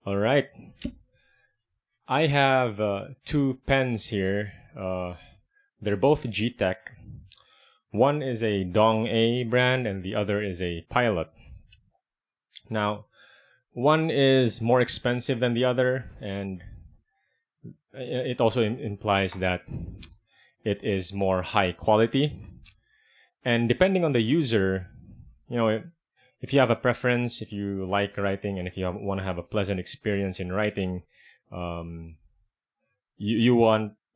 All right. I have two pens here. They're both G-Tech. One is a Dong A brand and the other is a Pilot. Now, one is more expensive than the other, and it also implies that it is more high quality. And depending on the user, you know, if you have a preference, if you like writing, and if you want to have a pleasant experience in writing, um, you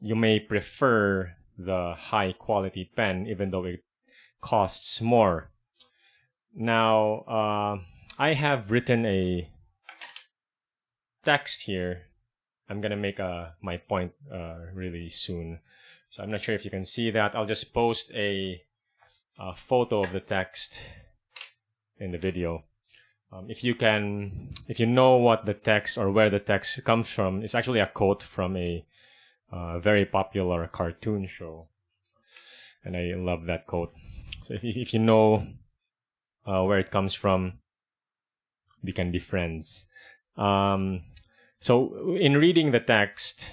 may prefer the high quality pen, even though it costs more. Now, I have written a text here. I'm gonna make my point really soon, so I'm not sure if you can see that. I'll just post a photo of the text in the video. If you know what the text or where the text comes from, it's actually a quote from a very popular cartoon show, and I love that quote. So if you know where it comes from, we can be friends. So in reading the text,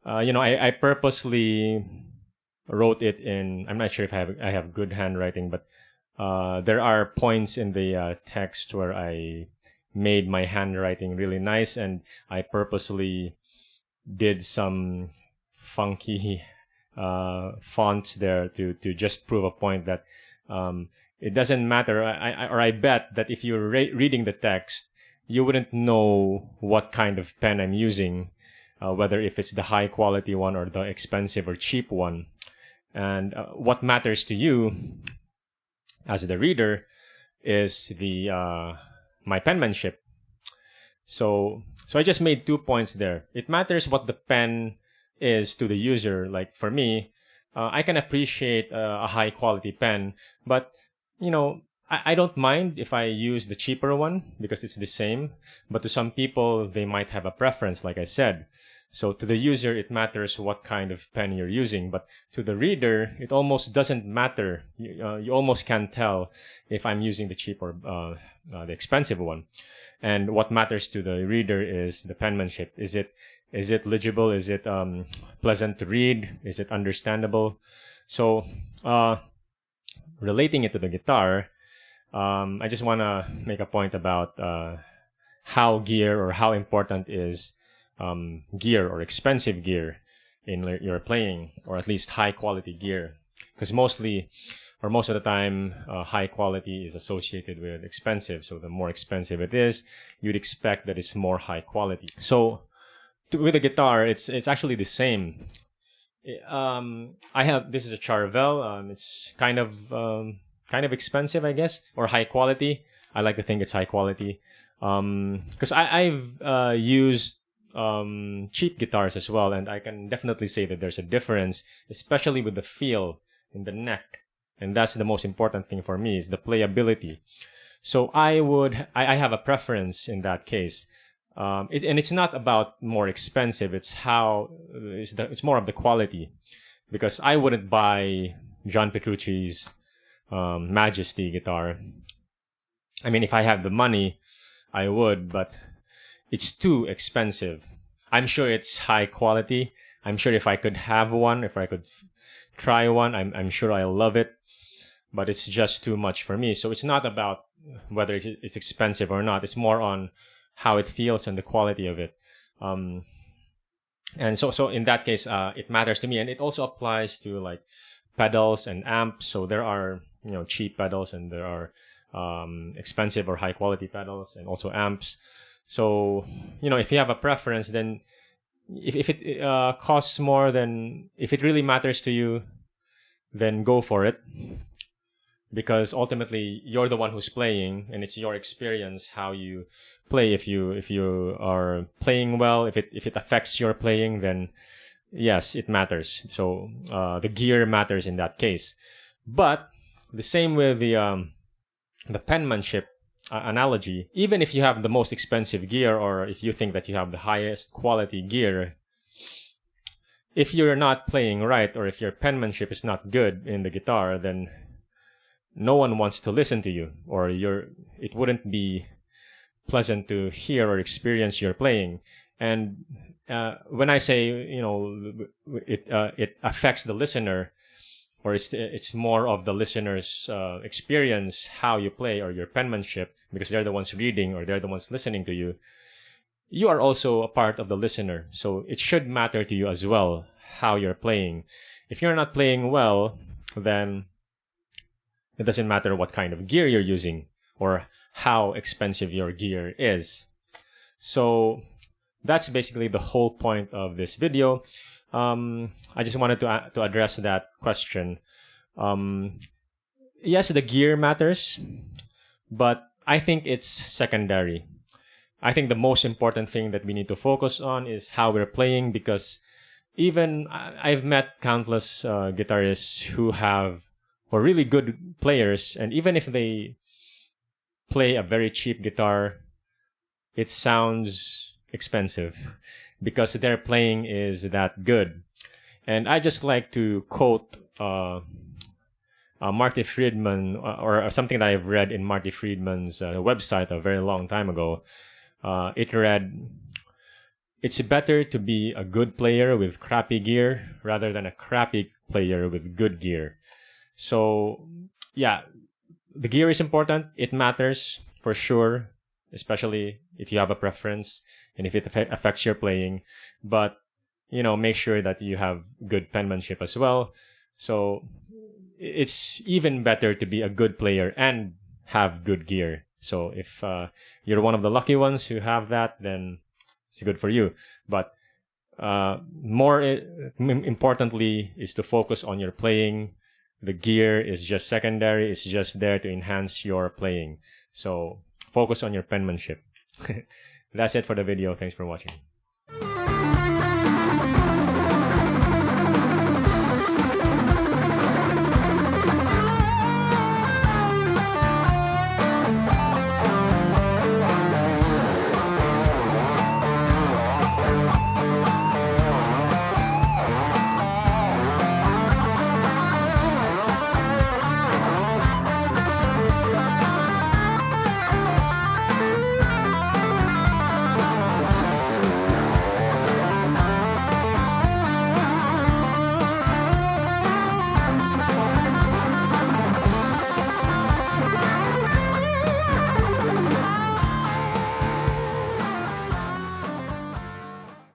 I purposely wrote it in. I'm not sure if I have good handwriting, but there are points in the text where I made my handwriting really nice, and I purposely did some funky fonts there to just prove a point that it doesn't matter. I bet that if you're reading the text, you wouldn't know what kind of pen I'm using, whether if it's the high quality one or the expensive or cheap one. And what matters to you as the reader is the my penmanship. So I just made 2 points there. It matters what the pen is to the user. Like for me, I can appreciate a high quality pen, but I don't mind if I use the cheaper one because it's the same. But to some people, they might have a preference, like I said. So to the user, it matters what kind of pen you're using. But to the reader, it almost doesn't matter. You almost can't tell if I'm using the cheap or the expensive one. And what matters to the reader is the penmanship. Is it legible? Is it pleasant to read? Is it understandable? So relating it to the guitar, I just want to make a point about how gear or how important is gear or expensive gear in your playing, or at least high quality gear, because most of the time high quality is associated with expensive. So the more expensive it is, you'd expect that it's more high quality. So with a guitar, it's actually the same. This is a Charvel. It's kind of expensive, I guess, or high quality. I like to think it's high quality because I've used cheap guitars as well, and I can definitely say that there's a difference, especially with the feel in the neck, and that's the most important thing for me, is the playability. So I have a preference in that case, and it's not about more expensive. It's more of the quality, because I wouldn't buy John Petrucci's Majesty guitar. I mean, if I have the money, I would, but it's too expensive. I'm sure it's high quality. I'm sure if I could have one, if I could try one, I'm sure I'll love it. But it's just too much for me. So it's not about whether it's expensive or not. It's more on how it feels and the quality of it. And so in that case, it matters to me, and it also applies to like pedals and amps. So there are cheap pedals, and there are expensive or high quality pedals, and also amps. So, if you have a preference, then if it costs more, then if it really matters to you, then go for it. Because ultimately, you're the one who's playing, and it's your experience how you play. If you are playing well, if it affects your playing, then yes, it matters. So the gear matters in that case. But the same with the penmanship analogy. Even if you have the most expensive gear, or if you think that you have the highest quality gear, if you're not playing right, or if your penmanship is not good in the guitar, then no one wants to listen to you, or it wouldn't be pleasant to hear or experience your playing. And when I say, it affects the listener, or it's more of the listener's experience, how you play or your penmanship, because they're the ones reading or they're the ones listening to you. You are also a part of the listener, so it should matter to you as well how you're playing. If you're not playing well, then it doesn't matter what kind of gear you're using or how expensive your gear is. So that's basically the whole point of this video. I just wanted to address that question. Yes, the gear matters, but I think it's secondary. I think the most important thing that we need to focus on is how we're playing, because even I've met countless guitarists who are really good players, and even if they play a very cheap guitar, it sounds expensive because their playing is that good. And I just like to quote Marty Friedman, or something that I've read in Marty Friedman's website a very long time ago. It read, "It's better to be a good player with crappy gear rather than a crappy player with good gear." So yeah, the gear is important. It matters for sure, especially if you have a preference and if it affects your playing. But make sure that you have good penmanship as well. So it's even better to be a good player and have good gear. So if you're one of the lucky ones who have that, then it's good for you. But more importantly is to focus on your playing. The gear is just secondary. It's just there to enhance your playing. So focus on your penmanship. That's it for the video. Thanks for watching.